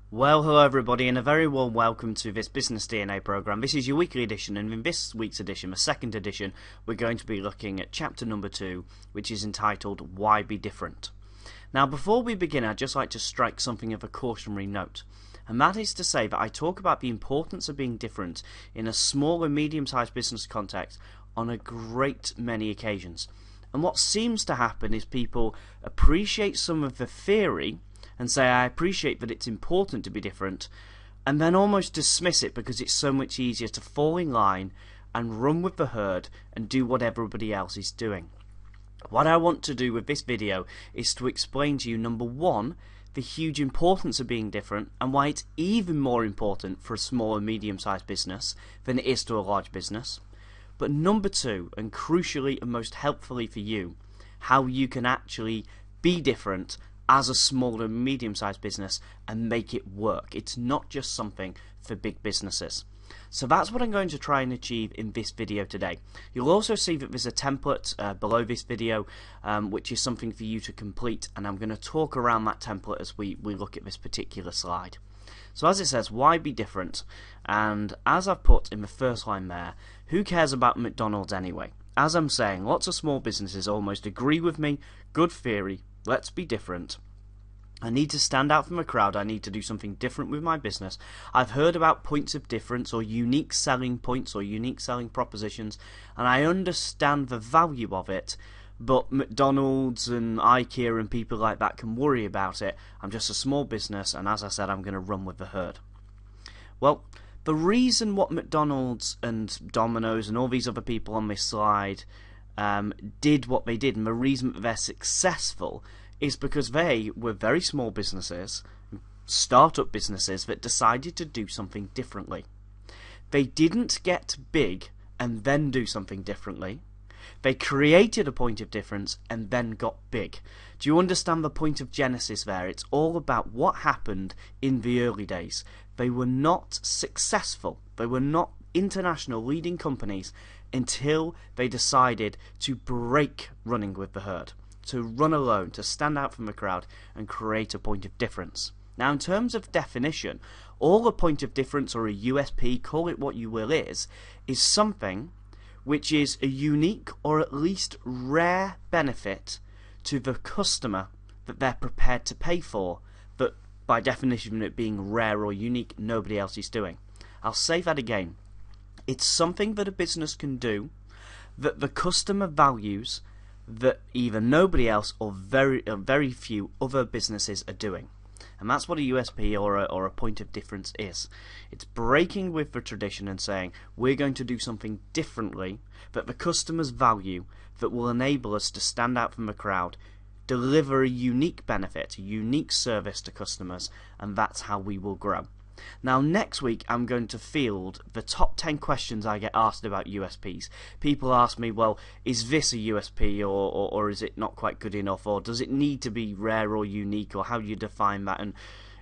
Well, hello everybody, and a very warm welcome to this Business DNA program. This is your weekly edition, and in this week's edition, the second edition, we're going to be looking at chapter number 2, which is entitled Why Be Different. Now, before we begin, I'd just like to strike something of a cautionary note, and that is to say that I talk about the importance of being different in a small and medium-sized business context on a great many occasions. And what seems to happen is people appreciate some of the theory and say, I appreciate that it's important to be different, and then almost dismiss it because it's so much easier to fall in line and run with the herd and do what everybody else is doing. What I want to do with this video is to explain to you, number one, the huge importance of being different and why it's even more important for a small and medium-sized business than it is to a large business. But number two, and crucially and most helpfully for you, how you can actually be different as a small and medium-sized business and make it work. It's not just something for big businesses. So that's what I'm going to try and achieve in this video today. You'll also see that there's a template below this video which is something for you to complete, and I'm going to talk around that template as we look at this particular slide. So as it says, why be different? And as I've put in the first line there, who cares about McDonald's anyway? As I'm saying, lots of small businesses almost agree with me. Good theory. Let's be different. I need to stand out from the crowd. I need to do something different with my business. I've heard about points of difference or unique selling points or unique selling propositions, and I understand the value of it, but McDonald's and IKEA and people like that can worry about it. I'm just a small business, and as I said, I'm going to run with the herd. Well, the reason what McDonald's and Domino's and all these other people on this slide did what they did, and the reason that they're successful is because they were very small businesses, startup businesses that decided to do something differently. They didn't get big and then do something differently. They created a point of difference and then got big. Do you understand the point of Genesis there? It's all about what happened in the early days. They were not successful. They were not international leading companies until they decided to break running with the herd, to run alone, to stand out from the crowd and create a point of difference. Now, in terms of definition, all a point of difference or a USP, call it what you will, is something which is a unique or at least rare benefit to the customer that they're prepared to pay for, that by definition it being rare or unique, nobody else is doing. I'll say that again. It's something that a business can do that the customer values that either nobody else or very few other businesses are doing. And that's what a USP or a point of difference is. It's breaking with the tradition and saying, we're going to do something differently that the customers value, that will enable us to stand out from the crowd, deliver a unique benefit, a unique service to customers, and that's how we will grow. Now, next week I'm going to field the top 10 questions I get asked about USPs. People ask me, well, is this a USP or is it not quite good enough, or does it need to be rare or unique, or how do you define that, and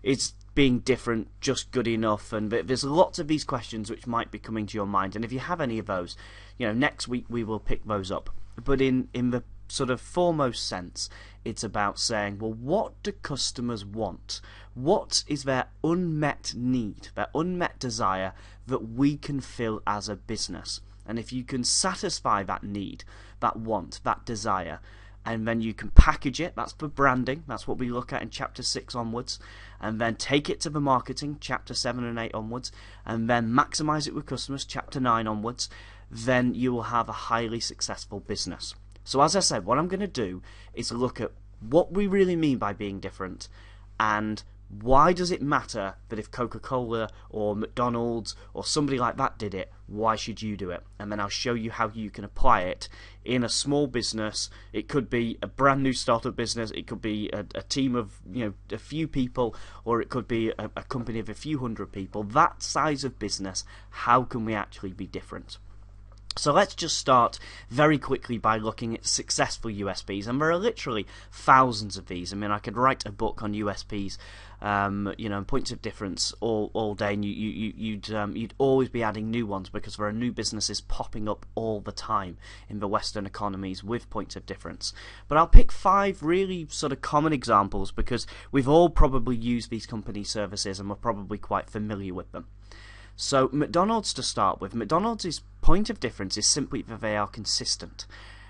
is being different just good enough? And there's lots of these questions which might be coming to your mind, and if you have any of those, next week we will pick those up. But in the sort of foremost sense, it's about saying, well, what do customers want? What is their unmet need, their unmet desire that we can fill as a business? And if you can satisfy that need, that want, that desire, and then you can package it, that's for branding, that's what we look at in chapter 6 onwards, and then take it to the marketing, chapter 7 and 8 onwards, and then maximize it with customers, chapter 9 onwards, then you will have a highly successful business. So as I said, what I'm going to do is look at what we really mean by being different, and why does it matter that if Coca-Cola or McDonald's or somebody like that did it, why should you do it? And then I'll show you how you can apply it in a small business. It could be a brand new startup business, it could be a team of a few people, or it could be a company of a few hundred people. That size of business, how can we actually be different? So let's just start very quickly by looking at successful USPs, and there are literally thousands of these. I mean, I could write a book on USPs, and points of difference all day, and you'd always be adding new ones because there are new businesses popping up all the time in the Western economies with points of difference. But I'll pick 5 really sort of common examples because we've all probably used these company services and we're probably quite familiar with them. So McDonald's to start with. McDonald's point of difference is simply that they are consistent.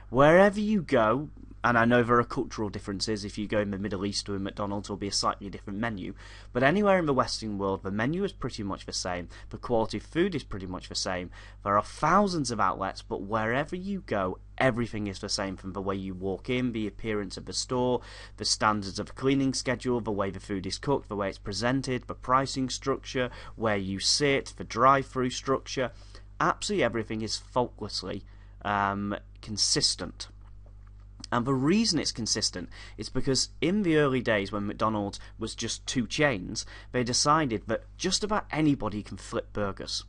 Wherever you go, and I know there are cultural differences, if you go in the Middle East to a McDonald's will be a slightly different menu, but anywhere in the Western world the menu is pretty much the same, the quality of food is pretty much the same, there are thousands of outlets, but wherever you go everything is the same, from the way you walk in, the appearance of the store, the standards of cleaning schedule, the way the food is cooked, the way it's presented, the pricing structure, where you sit, the drive-through structure. Absolutely everything is faultlessly consistent. And the reason it's consistent is because in the early days when McDonald's was just 2 chains, they decided that just about anybody can flip burgers.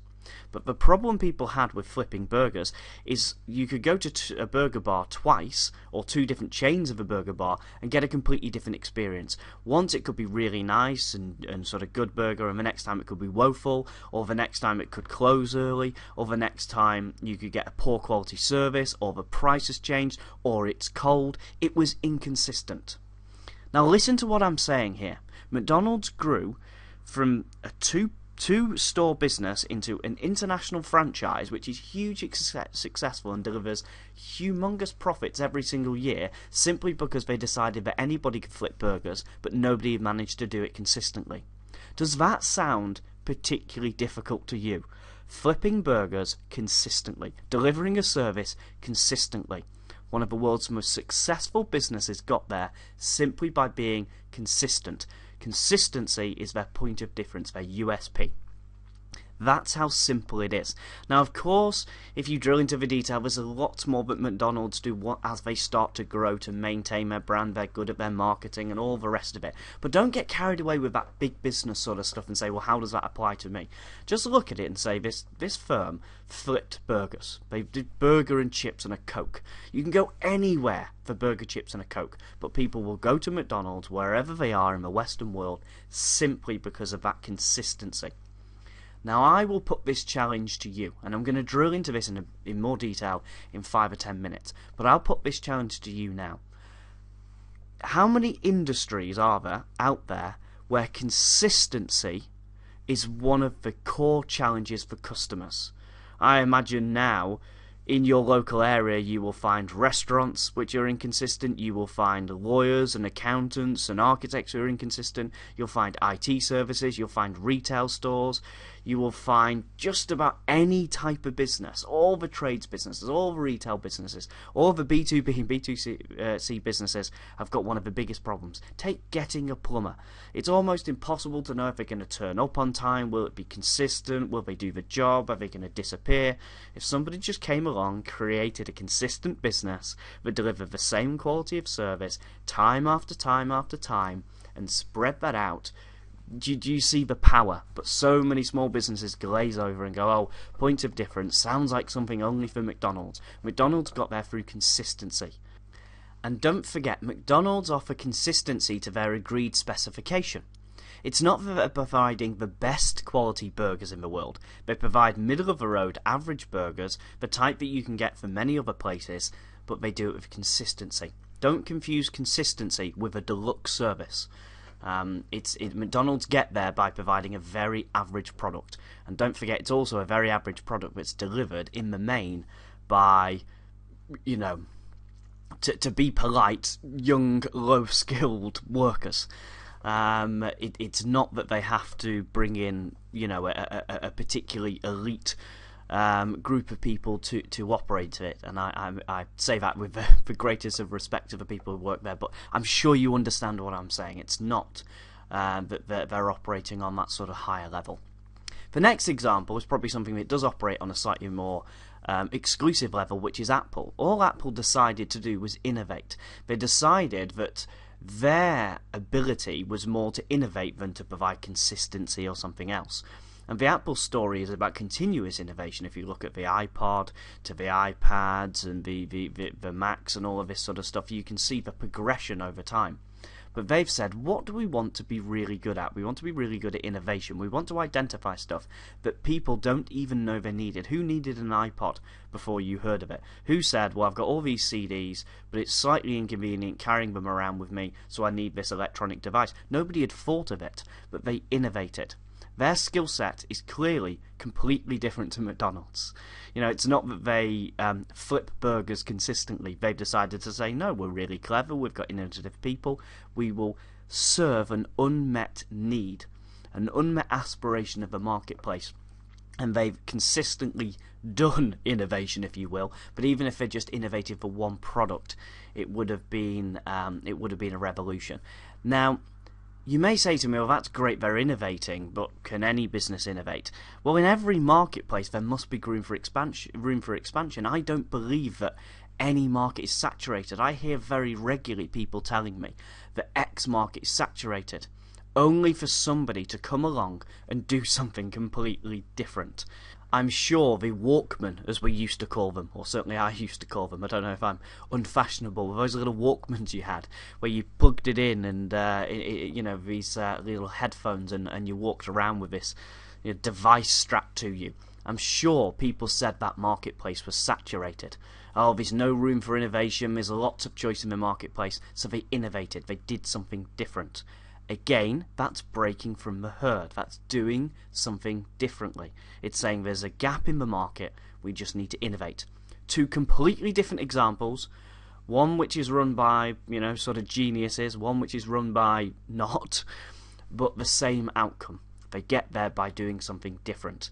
But the problem people had with flipping burgers is you could go to a burger bar twice, or 2 different chains of a burger bar, and get a completely different experience. Once it could be really nice and sort of good burger, and the next time it could be woeful, or the next time it could close early, or the next time you could get a poor quality service, or the price has changed, or it's cold. It was inconsistent. Now listen to what I'm saying here. McDonald's grew from a two-store business into an international franchise which is hugely successful and delivers humongous profits every single year, simply because they decided that anybody could flip burgers but nobody managed to do it consistently. Does that sound particularly difficult to you? Flipping burgers consistently, delivering a service consistently. One of the world's most successful businesses got there simply by being consistent. Consistency is their point of difference, their USP. That's how simple it is. Now, of course, if you drill into the detail, there's a lot more that McDonald's do as they start to grow to maintain their brand. They're good at their marketing and all the rest of it. But don't get carried away with that big business sort of stuff and say, well, how does that apply to me? Just look at it and say, this firm flipped burgers. They did burger and chips and a Coke. You can go anywhere for burger, chips and a Coke, but people will go to McDonald's wherever they are in the Western world simply because of that consistency. Now I will put this challenge to you, and I'm going to drill into this in more detail in 5 or 10 minutes, but I'll put this challenge to you now. How many industries are there out there where consistency is one of the core challenges for customers? I imagine now in your local area you will find restaurants which are inconsistent, you will find lawyers and accountants and architects who are inconsistent, you'll find IT services, you'll find retail stores, you will find just about any type of business, all the trades businesses, all the retail businesses, all the B2B and B2C businesses have got one of the biggest problems. Take getting a plumber. It's almost impossible to know if they're going to turn up on time, will it be consistent, will they do the job, are they going to disappear? If somebody just came along, created a consistent business that delivered the same quality of service time after time after time and spread that out, do you see the power? But so many small businesses glaze over and go, oh, point of difference, sounds like something only for McDonald's. McDonald's got there through consistency. And don't forget, McDonald's offer consistency to their agreed specification. It's not that they're providing the best quality burgers in the world. They provide middle-of-the-road average burgers, the type that you can get from many other places, but they do it with consistency. Don't confuse consistency with a deluxe service. McDonald's get there by providing a very average product. And don't forget, it's also a very average product that's delivered in the main by, to be polite, young, low-skilled workers. It's not that they have to bring in, a particularly elite group of people to operate it, and I say that with the greatest of respect to the people who work there, but I'm sure you understand what I'm saying. It's not that they're operating on that sort of higher level. The next example is probably something that does operate on a slightly more exclusive level, which is Apple. All Apple decided to do was innovate. They decided that their ability was more to innovate than to provide consistency or something else. And the Apple story is about continuous innovation. If you look at the iPod to the iPads and the Macs and all of this sort of stuff, you can see the progression over time. But they've said, what do we want to be really good at? We want to be really good at innovation. We want to identify stuff that people don't even know they needed. Who needed an iPod before you heard of it? Who said, well, I've got all these CDs, but it's slightly inconvenient carrying them around with me, so I need this electronic device. Nobody had thought of it, but they innovated. Their skill set is clearly completely different to McDonald's. You know, it's not that they flip burgers consistently. They've decided to say, no, we're really clever, we've got innovative people, we will serve an unmet need, an unmet aspiration of the marketplace. And they've consistently done innovation, if you will. But even if they just innovated for one product, it would have been a revolution. Now, you may say to me, well, that's great, they're innovating, but can any business innovate? Well, in every marketplace, there must be room for expansion. I don't believe that any market is saturated. I hear very regularly people telling me that X market is saturated, only for somebody to come along and do something completely different. I'm sure the Walkman, as we used to call them, or certainly I used to call them, I don't know if I'm unfashionable, those little Walkmans you had, where you plugged it in and, you know, these little headphones, and you walked around with this device strapped to you. I'm sure people said that marketplace was saturated. Oh, there's no room for innovation, there's lots of choice in the marketplace, so they innovated, they did something different. Again, that's breaking from the herd. That's doing something differently. It's saying there's a gap in the market, we just need to innovate. Two completely different examples. One which is run by, you know, sort of geniuses, one which is run by not, but the same outcome. They get there by doing something different.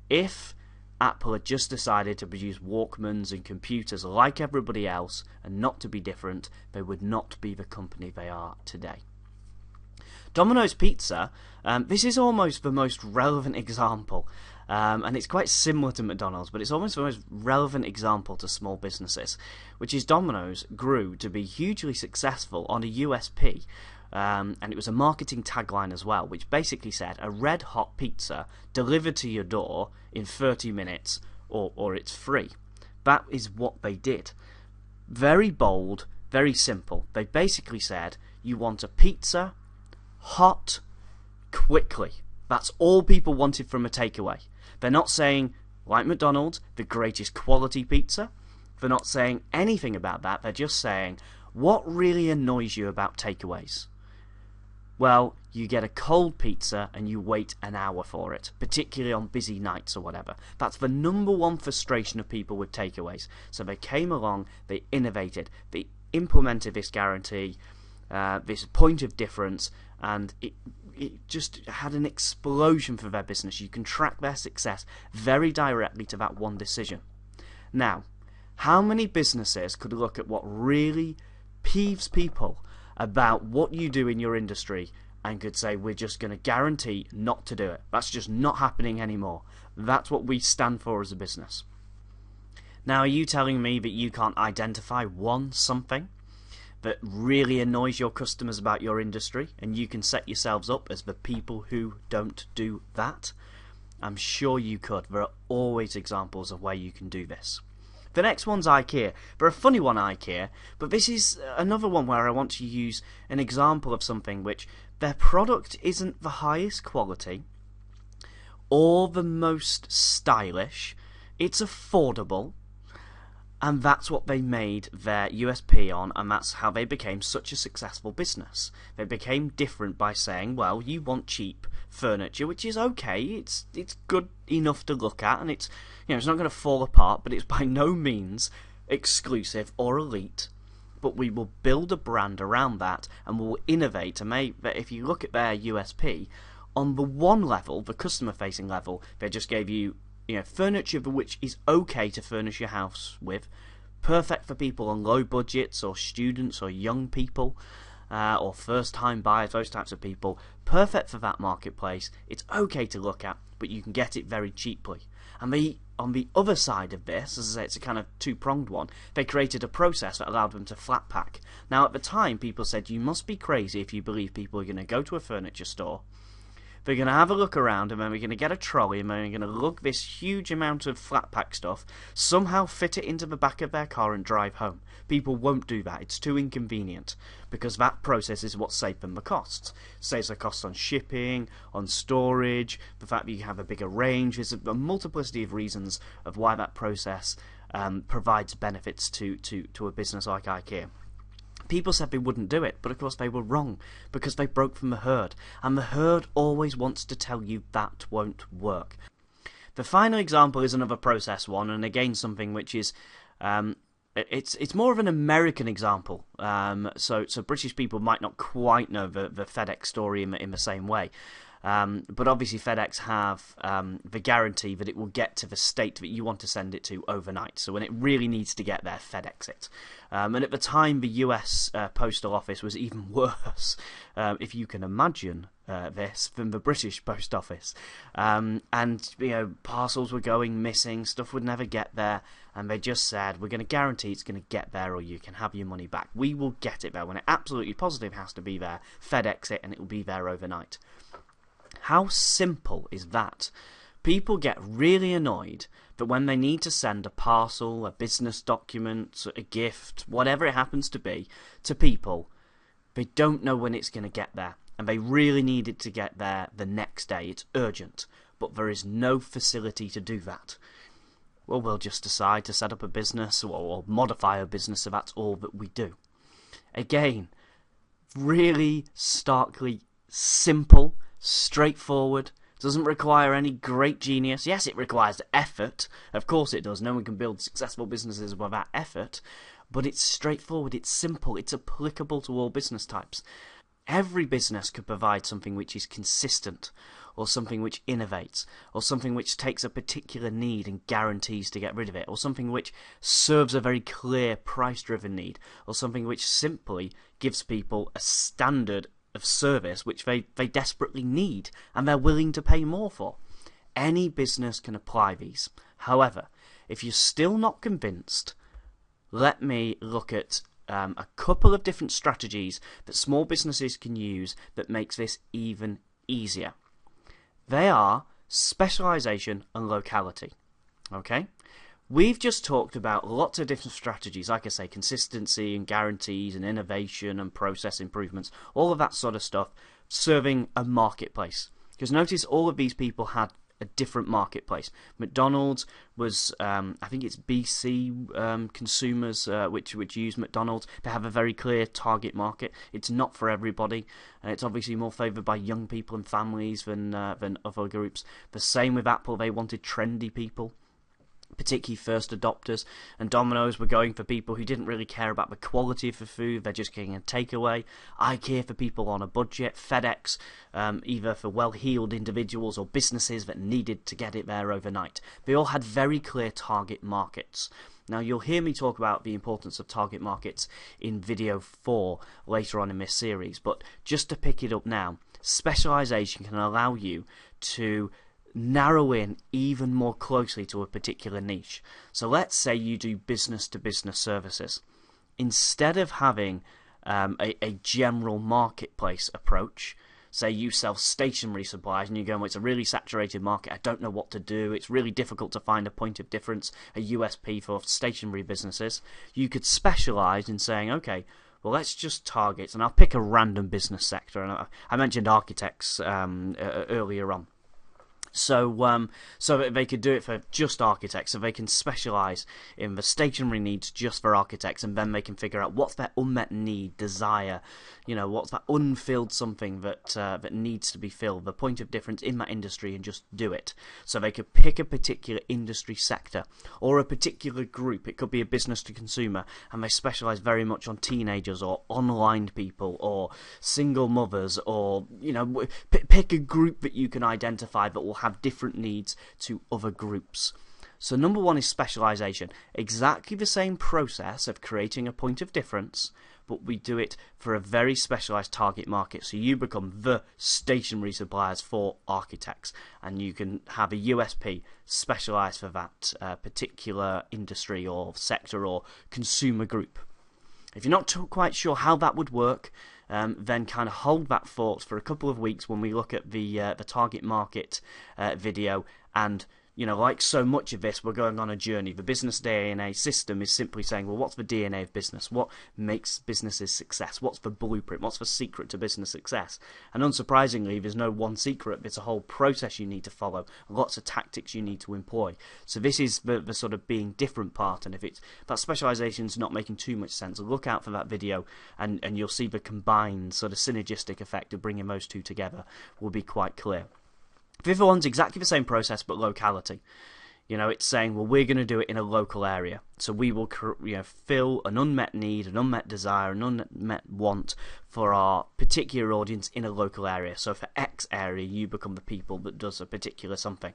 If Apple had just decided to produce Walkmans and computers like everybody else and not to be different, they would not be the company they are today. Domino's Pizza, this is almost the most relevant example, and it's quite similar to McDonald's, but it's almost the most relevant example to small businesses, which is Domino's grew to be hugely successful on a USP, and it was a marketing tagline as well, which basically said a red hot pizza delivered to your door in 30 minutes or it's free. That is what they did. Very bold, very simple. They basically said you want a pizza hot, quickly. That's all people wanted from a takeaway. They're not saying, like McDonald's, the greatest quality pizza. They're not saying anything about that. They're just saying, what really annoys you about takeaways? Well, you get a cold pizza and you wait an hour for it, particularly on busy nights or whatever. That's the number one frustration of people with takeaways. So they came along, they innovated, they implemented this guarantee, this point of difference, and it just had an explosion for their business. You can track their success very directly to that one decision. Now, how many businesses could look at what really peeves people about what you do in your industry and could say, we're just going to guarantee not to do it. That's just not happening anymore. That's what we stand for as a business. Now, are you telling me that you can't identify one something that really annoys your customers about your industry, and you can set yourselves up as the people who don't do that? I'm sure you could. There are always examples of where you can do this. The next one's IKEA. They're a funny one, IKEA, but this is another one where I want to use an example of something which their product isn't the highest quality or the most stylish. It's affordable. And that's what they made their USP on, and that's how they became such a successful business. They became different by saying, well, you want cheap furniture, which is okay, it's good enough to look at, and it's not going to fall apart, but it's by no means exclusive or elite. But we will build a brand around that, and we'll innovate. And if you look at their USP, on the one level, the customer-facing level, they just gave you furniture which is okay to furnish your house with, perfect for people on low budgets or students or young people or first-time buyers, those types of people, perfect for that marketplace. It's okay to look at, but you can get it very cheaply. And on the other side of this, as I say, it's a kind of two-pronged one, they created a process that allowed them to flat pack. Now, at the time, people said, you must be crazy if you believe people are going to go to a furniture store, They're going to have a look around, and then we're going to get a trolley, and then we're going to lug this huge amount of flat pack stuff, somehow fit it into the back of their car and drive home. People won't do that. It's too inconvenient, because that process is what saves them the costs. It saves the costs on shipping, on storage, the fact that you have a bigger range. There's a multiplicity of reasons of why that process provides benefits to a business like IKEA. People said they wouldn't do it, but of course they were wrong, because they broke from the herd, and the herd always wants to tell you that won't work. The final example is another process one, and again something which is it's more of an American example. So British people might not quite know the FedEx story in the same way. But obviously FedEx have the guarantee that it will get to the state that you want to send it to overnight. So when it really needs to get there, FedEx it. And at the time, the US Postal Office was even worse, if you can imagine this, than the British Post Office. And parcels were going missing, stuff would never get there, and they just said, we're going to guarantee it's going to get there, or you can have your money back. We will get it there. When it absolutely positive has to be there, FedEx it, and it will be there overnight. How simple is that? People get really annoyed that when they need to send a parcel, a business document, a gift, whatever it happens to be, to people, they don't know when it's going to get there. And they really need it to get there the next day. It's urgent. But there is no facility to do that. Well, we'll just decide to set up a business or modify a business, so that's all that we do. Again, really starkly simple, straightforward, doesn't require any great genius. Yes, it requires effort. Of course it does. No one can build successful businesses without effort. But it's straightforward, it's simple, it's applicable to all business types. Every business could provide something which is consistent, or something which innovates, or something which takes a particular need and guarantees to get rid of it, or something which serves a very clear price-driven need, or something which simply gives people a standard of service which they desperately need and they're willing to pay more for. Any business can apply these. However, if you're still not convinced, let me look at a couple of different strategies that small businesses can use that makes this even easier. They are specialization and locality. Okay? We've just talked about lots of different strategies, like I say, consistency and guarantees and innovation and process improvements, all of that sort of stuff, serving a marketplace. Because notice all of these people had a different marketplace. McDonald's was, I think it's BC consumers which use McDonald's. They have a very clear target market. It's not for everybody. It's obviously more favoured by young people and families than other groups. The same with Apple. They wanted trendy people, particularly first adopters, and Domino's were going for people who didn't really care about the quality of the food. They're just getting a takeaway. IKEA for people on a budget. FedEx either for well-heeled individuals or businesses that needed to get it there overnight. They all had very clear target markets. Now, you'll hear me talk about the importance of target markets in video 4 later on in this series, but just to pick it up now, specialization can allow you to narrow in even more closely to a particular niche. So let's say you do business-to-business services. Instead of having a general marketplace approach, say you sell stationery supplies and you go, well, it's a really saturated market, I don't know what to do, it's really difficult to find a point of difference, a USP for stationery businesses, you could specialize in saying, okay, well, let's just target, and I'll pick a random business sector, and I mentioned architects earlier on. So they could do it for just architects, so they can specialise in the stationery needs just for architects, and then they can figure out what's their unmet need, desire, what's that unfilled something that needs to be filled, the point of difference in that industry, and just do it. So they could pick a particular industry sector or a particular group. It could be a business to consumer, and they specialise very much on teenagers or online people or single mothers, or pick a group that you can identify that will have different needs to other groups. So number one is specialization. Exactly the same process of creating a point of difference, but we do it for a very specialized target market. So you become the stationery suppliers for architects, and you can have a USP specialized for that particular industry or sector or consumer group. If you're not quite sure how that would work, then kind of hold that thought for a couple of weeks when we look at the target market video. And like so much of this, we're going on a journey. The business DNA system is simply saying, well, what's the DNA of business? What makes businesses success? What's the blueprint? What's the secret to business success? And unsurprisingly, there's no one secret. It's a whole process you need to follow, lots of tactics you need to employ. So this is the sort of being different part. And if that specialization's not making too much sense, look out for that video, and you'll see the combined sort of synergistic effect of bringing those two together will be quite clear. The other one's exactly the same process, but locality. It's saying, well, we're going to do it in a local area. So we will fill an unmet need, an unmet desire, an unmet want for our particular audience in a local area. So for X area, you become the people that does a particular something.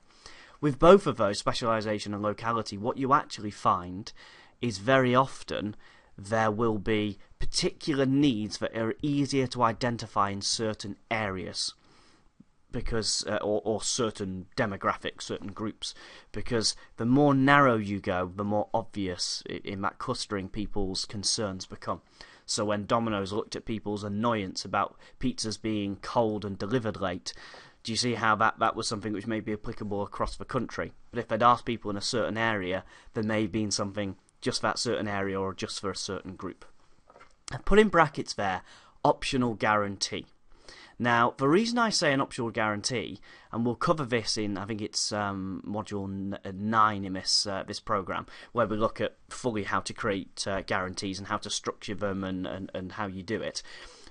With both of those, specialization and locality, what you actually find is very often there will be particular needs that are easier to identify in certain areas. Because or certain demographics, certain groups, because the more narrow you go, the more obvious in that clustering people's concerns become. So when Domino's looked at people's annoyance about pizzas being cold and delivered late, do you see how that was something which may be applicable across the country? But if they'd asked people in a certain area, there may have been something just for that certain area or just for a certain group. I've put in brackets there, optional guarantee. Now, the reason I say an optional guarantee, and we'll cover this in, I think it's module 9 in this program, where we look at fully how to create guarantees and how to structure them and how you do it.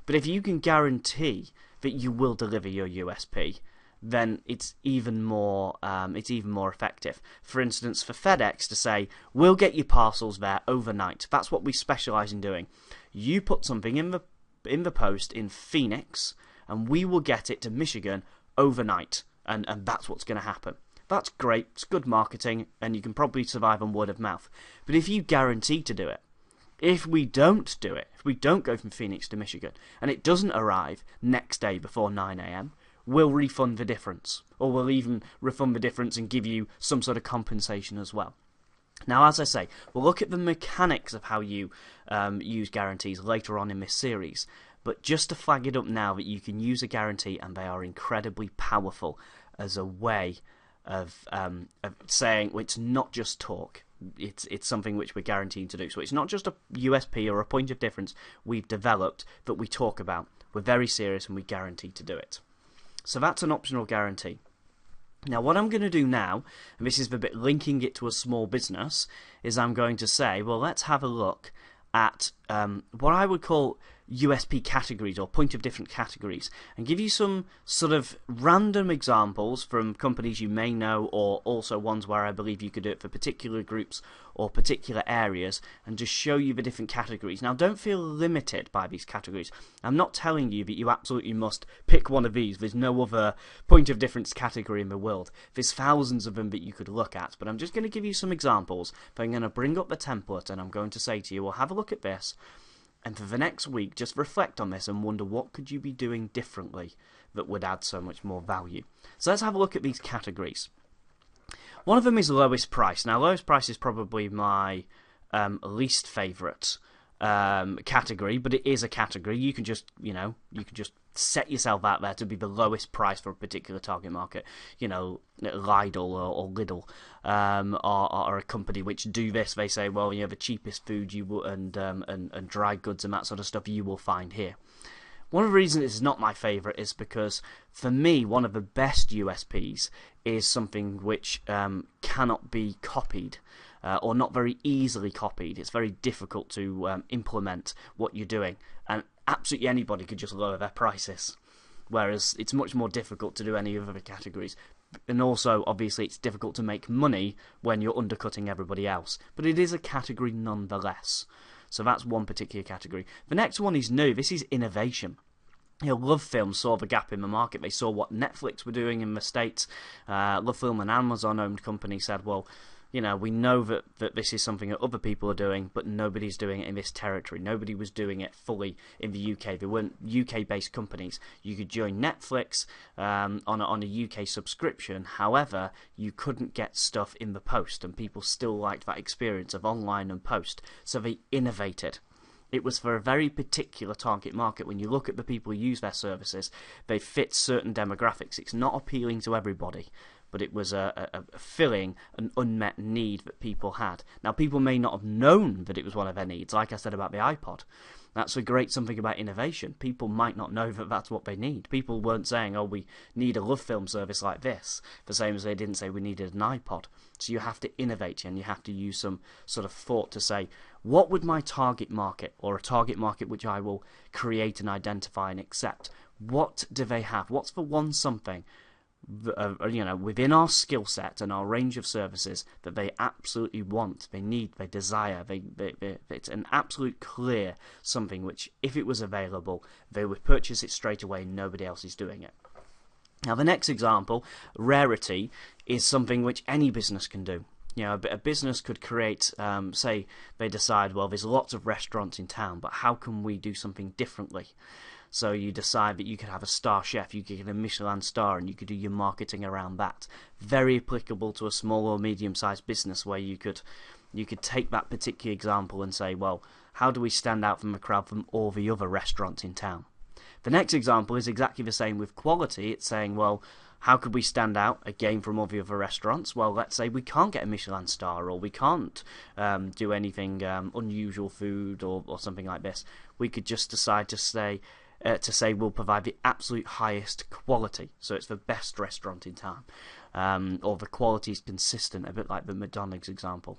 But if you can guarantee that you will deliver your USP, then it's even more effective. For instance, for FedEx to say, we'll get your parcels there overnight. That's what we specialize in doing. You put something in the post in Phoenix, and we will get it to Michigan overnight, and that's what's going to happen. That's great, it's good marketing, and you can probably survive on word of mouth. But if you guarantee to do it, if we don't do it, if we don't go from Phoenix to Michigan, and it doesn't arrive next day before 9 a.m, we'll refund the difference, or we'll even refund the difference and give you some sort of compensation as well. Now, as I say, we'll look at the mechanics of how you use guarantees later on in this series. But just to flag it up now that you can use a guarantee, and they are incredibly powerful as a way of saying, well, it's not just talk. It's something which we're guaranteeing to do. So it's not just a USP or a point of difference we've developed that we talk about. We're very serious and we guarantee to do it. So that's an optional guarantee. Now, what I'm going to do now, and this is the bit linking it to a small business, is I'm going to say, well, let's have a look at what I would call USP categories or point of different categories, and give you some sort of random examples from companies you may know, or also ones where I believe you could do it for particular groups or particular areas, and just show you the different categories. Now, don't feel limited by these categories. I'm not telling you that you absolutely must pick one of these. There's no other point of difference category in the world. There's thousands of them that you could look at, but I'm just going to give you some examples. I'm going to bring up the template and I'm going to say to you, well, have a look at this. And for the next week, just reflect on this and wonder what could you be doing differently that would add so much more value. So let's have a look at these categories. One of them is lowest price. Now, lowest price is probably my least favourite category, but it is a category. You can just, set yourself out there to be the lowest price for a particular target market. Lidl or Lidl are a company which do this. They say, well, the cheapest food you will, and dry goods and that sort of stuff you will find here. One of the reasons it's not my favourite is because, for me, one of the best USPs is something which cannot be copied. Or not very easily copied. It's very difficult to implement what you're doing, and absolutely anybody could just lower their prices, whereas it's much more difficult to do any of the categories. And also, obviously, it's difficult to make money when you're undercutting everybody else, but it is a category nonetheless. So that's one particular category. The next one is new. This is innovation. LoveFilm saw the gap in the market. They saw what Netflix were doing in the States. LoveFilm, an Amazon-owned company, said, well, we know that this is something that other people are doing, but nobody's doing it in this territory. Nobody was doing it fully in the UK. There weren't UK-based companies. You could join Netflix on a UK subscription. However, you couldn't get stuff in the post, and people still liked that experience of online and post. So they innovated. It was for a very particular target market. When you look at the people who use their services, they fit certain demographics. It's not appealing to everybody, but it was filling an unmet need that people had. Now, people may not have known that it was one of their needs, like I said about the iPod. That's a great something about innovation. People might not know that that's what they need. People weren't saying, oh, we need a love film service like this, the same as they didn't say we needed an iPod. So you have to innovate, and you have to use some sort of thought to say, what would my target market, or a target market which I will create and identify and accept, what do they have? What's the one something within our skill set and our range of services that they absolutely want, they need, they desire, it's an absolute clear something which, if it was available, they would purchase it straight away and nobody else is doing it. Now, the next example, rarity, is something which any business can do. A business could create, say, they decide, well, there's lots of restaurants in town, but how can we do something differently? So you decide that you could have a star chef, you could get a Michelin star, and you could do your marketing around that. Very applicable to a small or medium-sized business where you could take that particular example and say, well, how do we stand out from the crowd from all the other restaurants in town? The next example is exactly the same with quality. It's saying, well, how could we stand out again from all the other restaurants? Well, let's say we can't get a Michelin star, or we can't do anything unusual food or something like this. We could just decide to say we'll provide the absolute highest quality, so it's the best restaurant in town, or the quality is consistent, a bit like the McDonald's example.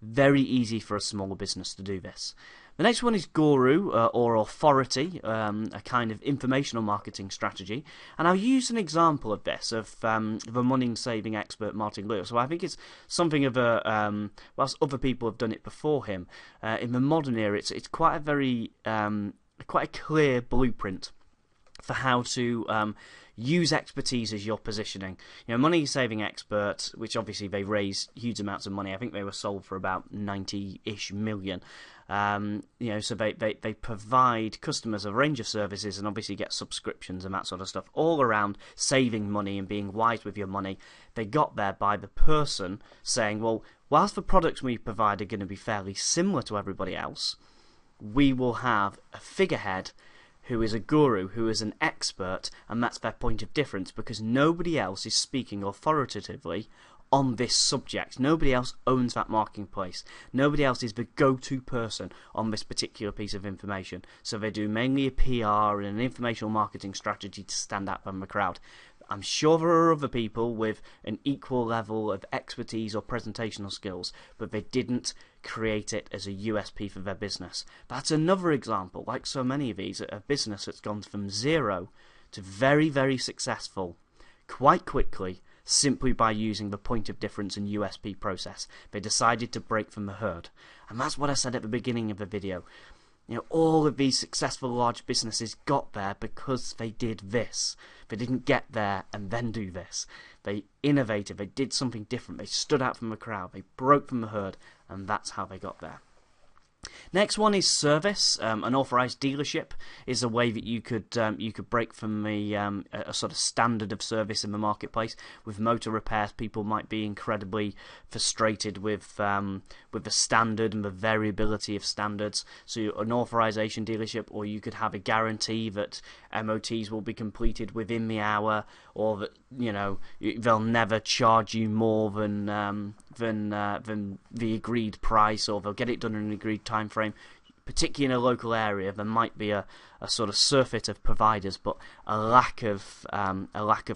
Very easy for a smaller business to do this. The next one is guru, or authority, a kind of informational marketing strategy. And I'll use an example of this, of the money-saving expert Martin Lewis. So I think it's something of a, whilst other people have done it before him, in the modern era, it's quite a very, quite a clear blueprint for how to use expertise as your positioning. Money Saving Expert, which obviously they raise huge amounts of money. I think they were sold for about 90-ish million. So they provide customers a range of services and obviously get subscriptions and that sort of stuff, all around saving money and being wise with your money. They got there by the person saying, well, whilst the products we provide are going to be fairly similar to everybody else, we will have a figurehead who is a guru, who is an expert, and that's their point of difference, because nobody else is speaking authoritatively on this subject. Nobody else owns that marketplace. Nobody else is the go-to person on this particular piece of information. So they do mainly a PR and an informational marketing strategy to stand out from the crowd. I'm sure there are other people with an equal level of expertise or presentational skills, but they didn't create it as a USP for their business. That's another example, like so many of these, a business that's gone from zero to very, very successful quite quickly, simply by using the point of difference and USP process. They decided to break from the herd. And that's what I said at the beginning of the video. All of these successful large businesses got there because they did this. They didn't get there and then do this. They innovated, they did something different, they stood out from the crowd, they broke from the herd, and that's how they got there. Next one is service. An authorized dealership is a way that you could break from a sort of standard of service in the marketplace. With motor repairs, people might be incredibly frustrated with the standard and the variability of standards. So an authorization dealership, or you could have a guarantee that MOTs will be completed within the hour, or that they'll never charge you more than the agreed price, or they'll get it done in an agreed time frame. Particularly in a local area, there might be a sort of surfeit of providers, but a lack of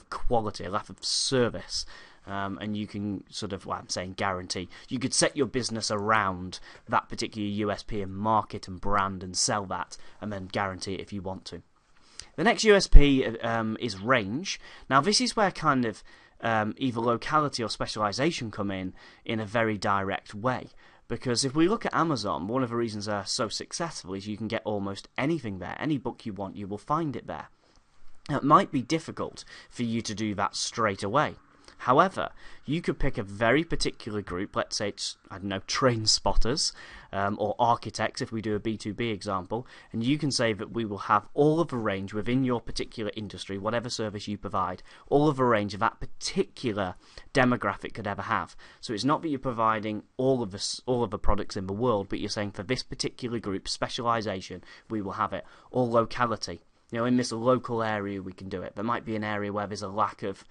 quality, a lack of service. And you can sort of, guarantee. You could set your business around that particular USP and market and brand and sell that, and then guarantee it if you want to. The next USP is range. Now, this is where kind of either locality or specialization come in a very direct way. Because if we look at Amazon, one of the reasons they're so successful is you can get almost anything there. Any book you want, you will find it there. Now, it might be difficult for you to do that straight away. However, you could pick a very particular group, let's say it's, I don't know, train spotters or architects if we do a B2B example, and you can say that we will have all of the range within your particular industry, whatever service you provide, all of the range of that particular demographic could ever have. So it's not that you're providing all of the products in the world, but you're saying for this particular group, specialization, we will have it, or locality. In this local area we can do it. There might be an area where there's a lack of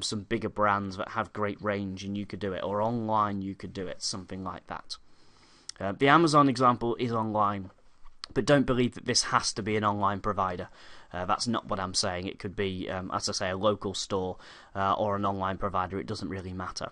some bigger brands that have great range and you could do it. Or online you could do it, something like that. The Amazon example is online, but don't believe that this has to be an online provider. That's not what I'm saying. It could be, as I say, a local store or an online provider. It doesn't really matter.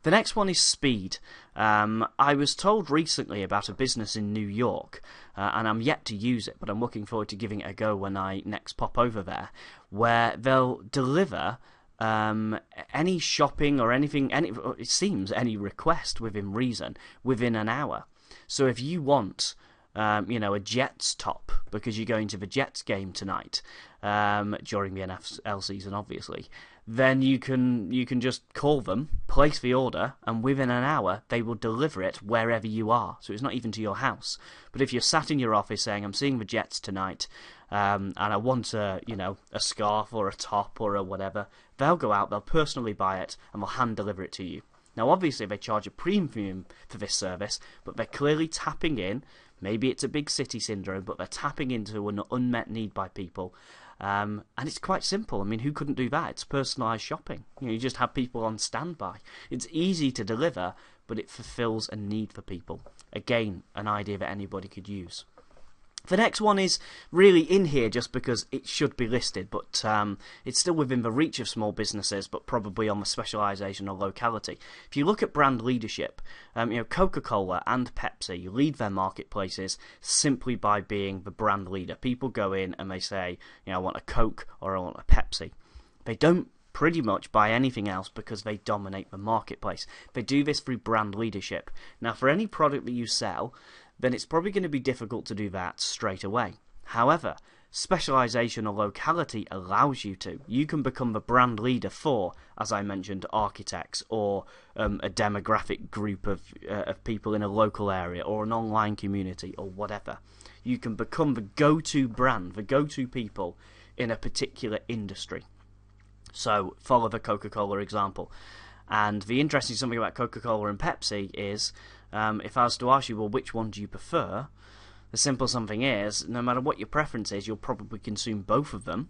The next one is speed. I was told recently about a business in New York, and I'm yet to use it, but I'm looking forward to giving it a go when I next pop over there, where they'll deliver any shopping or anything, it seems any request within reason, within an hour. So if you want a Jets top because you're going to the Jets game tonight during the NFL season, obviously, then you can just call them, place the order, and within an hour they will deliver it wherever you are. So it's not even to your house. But if you're sat in your office saying, I'm seeing the Jets tonight, and I want a scarf or a top or a whatever, they'll go out, they'll personally buy it, and they'll hand deliver it to you. Now obviously they charge a premium for this service, but they're clearly tapping in. Maybe it's a big city syndrome, but they're tapping into an unmet need by people. And it's quite simple. I mean, who couldn't do that? It's personalised shopping. You just have people on standby. It's easy to deliver, but it fulfills a need for people. Again, an idea that anybody could use. The next one is really in here just because it should be listed, but it's still within the reach of small businesses, but probably on the specialisation or locality. If you look at brand leadership, Coca-Cola and Pepsi lead their marketplaces simply by being the brand leader. People go in and they say, I want a Coke or I want a Pepsi. They don't pretty much buy anything else because they dominate the marketplace. They do this through brand leadership. Now, for any product that you sell, then it's probably going to be difficult to do that straight away. However, specialization or locality allows you to. You can become the brand leader for, as I mentioned, architects or a demographic group of people in a local area or an online community or whatever. You can become the go-to brand, the go-to people in a particular industry. So follow the Coca-Cola example. And the interesting something about Coca-Cola and Pepsi is, if I was to ask you, well, which one do you prefer? The simple something is, no matter what your preference is, you'll probably consume both of them,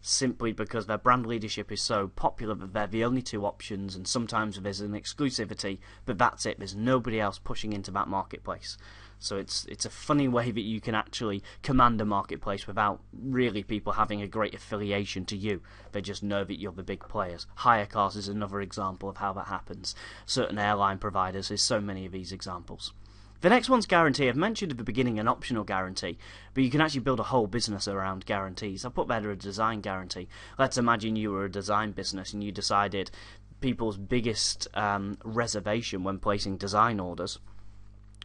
simply because their brand leadership is so popular that they're the only two options, and sometimes there's an exclusivity, but that's it. There's nobody else pushing into that marketplace. So it's a funny way that you can actually command a marketplace without really people having a great affiliation to you. They just know that you're the big players. Hire cars is another example of how that happens. Certain airline providers, there's so many of these examples. The next one's guarantee. I've mentioned at the beginning an optional guarantee, but you can actually build a whole business around guarantees. I put better a design guarantee. Let's imagine you were a design business and you decided people's biggest reservation when placing design orders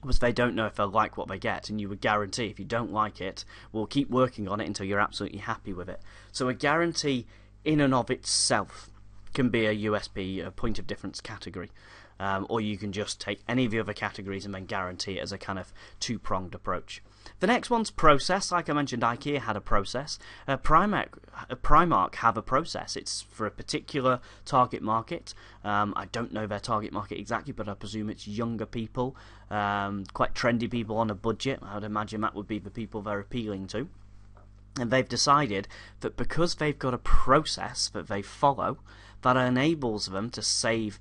was they don't know if they'll like what they get, and you would guarantee if you don't like it, we'll keep working on it until you're absolutely happy with it. So a guarantee in and of itself can be a USP, a point of difference category. Or you can just take any of the other categories and then guarantee it as a kind of two-pronged approach. The next one's process. Like I mentioned, IKEA had a process. Primark have a process. It's for a particular target market. I don't know their target market exactly, but I presume it's younger people, quite trendy people on a budget. I would imagine that would be the people they're appealing to. And they've decided that because they've got a process that they follow, that enables them to save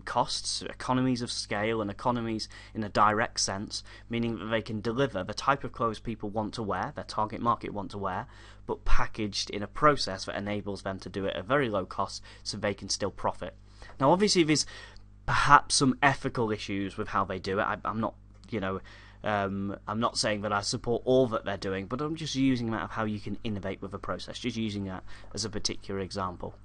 costs, economies of scale and economies in a direct sense, meaning that they can deliver the type of clothes people want to wear, their target market want to wear, but packaged in a process that enables them to do it at very low cost so they can still profit. Now obviously there's perhaps some ethical issues with how they do it. I'm not, I'm not saying that I support all that they're doing, but I'm just using that of how you can innovate with a process, just using that as a particular example.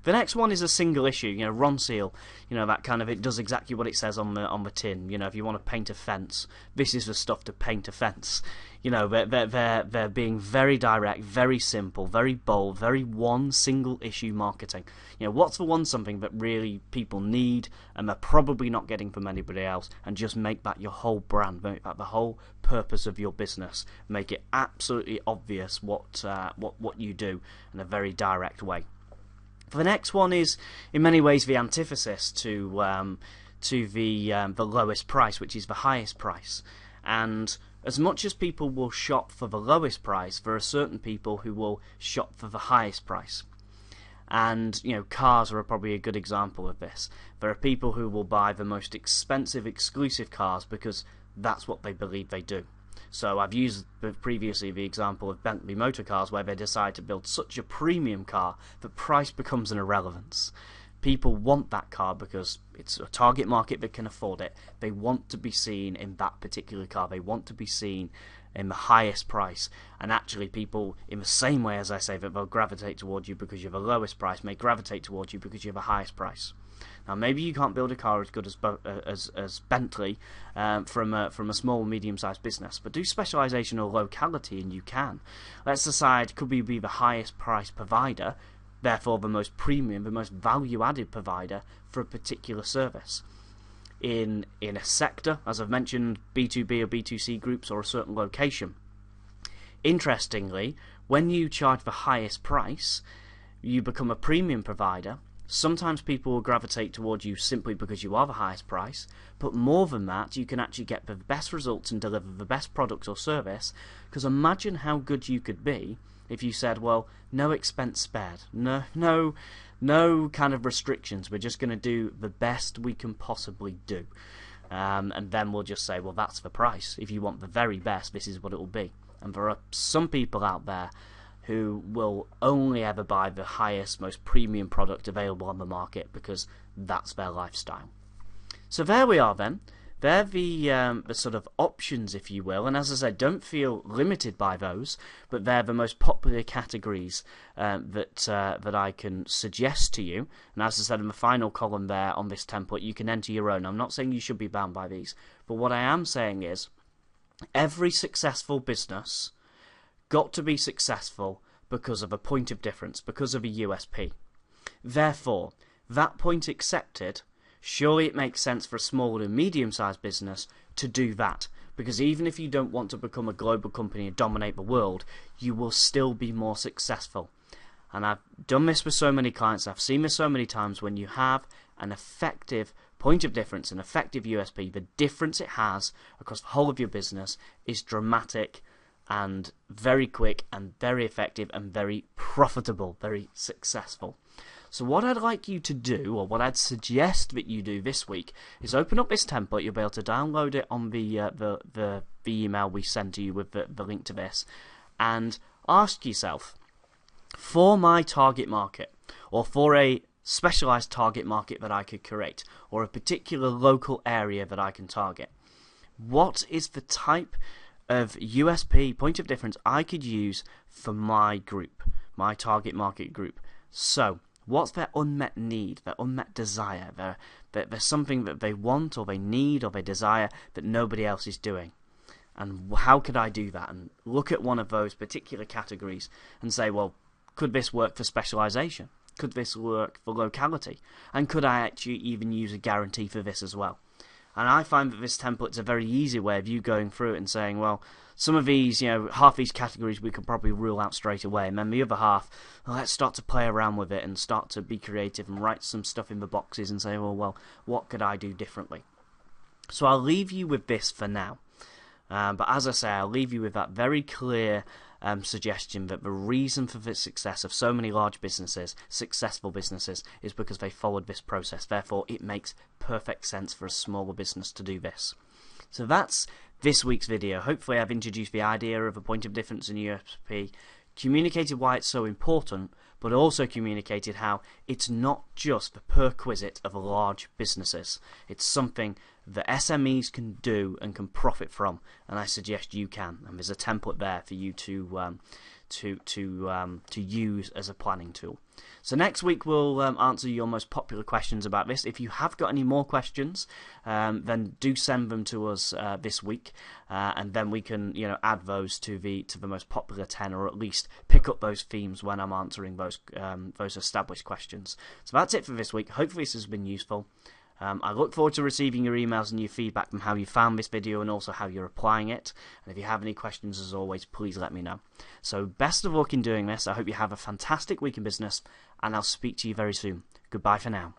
The next one is a single issue, Ronseal, that kind of, it does exactly what it says on the tin. If you want to paint a fence, this is the stuff to paint a fence. They're being very direct, very simple, very bold, very one single issue marketing. What's the one something that really people need and they're probably not getting from anybody else, and just make that your whole brand, make that the whole purpose of your business. Make it absolutely obvious what you do in a very direct way. The next one is, in many ways, the antithesis to the lowest price, which is the highest price. And as much as people will shop for the lowest price, there are certain people who will shop for the highest price. And, cars are probably a good example of this. There are people who will buy the most expensive, exclusive cars because that's what they believe they do. So I've used previously the example of Bentley motor cars, where they decide to build such a premium car that price becomes an irrelevance. People want that car because it's a target market that can afford it. They want to be seen in that particular car. They want to be seen in the highest price. And actually people, in the same way as I say that they'll gravitate towards you because you have the lowest price, may gravitate towards you because you have the highest price. Now, maybe you can't build a car as good as Bentley from a small, medium-sized business, but do specialisation or locality, and you can. Let's decide, could we be the highest price provider, therefore the most premium, the most value-added provider for a particular service? In a sector, as I've mentioned, B2B or B2C groups, or a certain location. Interestingly, when you charge the highest price, you become a premium provider. Sometimes people will gravitate towards you simply because you are the highest price, but more than that, you can actually get the best results and deliver the best product or service, because imagine how good you could be if you said, well, no expense spared, no kind of restrictions, we're just going to do the best we can possibly do. And then we'll just say, well, that's the price. If you want the very best, this is what it will be. And there are some people out there who will only ever buy the highest, most premium product available on the market because that's their lifestyle. So there we are then. They're the sort of options, if you will, and as I said, don't feel limited by those, but they're the most popular categories that I can suggest to you. And as I said in the final column there on this template, you can enter your own. I'm not saying you should be bound by these, but what I am saying is every successful business got to be successful because of a point of difference, because of a USP. Therefore, that point accepted, surely it makes sense for a small and medium-sized business to do that, because even if you don't want to become a global company and dominate the world, you will still be more successful. And I've done this with so many clients, I've seen this so many times. When you have an effective point of difference, an effective USP, the difference it has across the whole of your business is dramatic and very quick and very effective and very profitable, very successful. So what I'd like you to do, or what I'd suggest that you do this week, is open up this template. You'll be able to download it on the email we send to you with the link to this, and ask yourself, for my target market, or for a specialized target market that I could create, or a particular local area that I can target, what is the type of USP, point of difference, I could use for my group, my target market group? So what's their unmet need, their unmet desire? There's something that they want or they need or they desire that nobody else is doing. And how could I do that? And look at one of those particular categories and say, well, could this work for specialization? Could this work for locality? And could I actually even use a guarantee for this as well? And I find that this template's a very easy way of you going through it and saying, well, some of these, half these categories we could probably rule out straight away, and then the other half, let's start to play around with it and start to be creative and write some stuff in the boxes and say, well, what could I do differently? So I'll leave you with this for now. But as I say, I'll leave you with that very clear suggestion that the reason for the success of so many large businesses, successful businesses, is because they followed this process. Therefore, it makes perfect sense for a smaller business to do this. So that's this week's video. Hopefully I've introduced the idea of a point of difference in USP, communicated why it's so important, but also communicated how it's not just the perquisite of large businesses. It's something that SMEs can do and can profit from, and I suggest you can. And there's a template there for you to use as a planning tool. So next week we'll answer your most popular questions about this. If you have got any more questions, then do send them to us this week, and then we can add those to the most popular 10, or at least pick up those themes when I'm answering those established questions. So that's it for this week. Hopefully this has been useful. I look forward to receiving your emails and your feedback from how you found this video and also how you're applying it. And if you have any questions, as always, please let me know. So best of luck in doing this. I hope you have a fantastic week in business, and I'll speak to you very soon. Goodbye for now.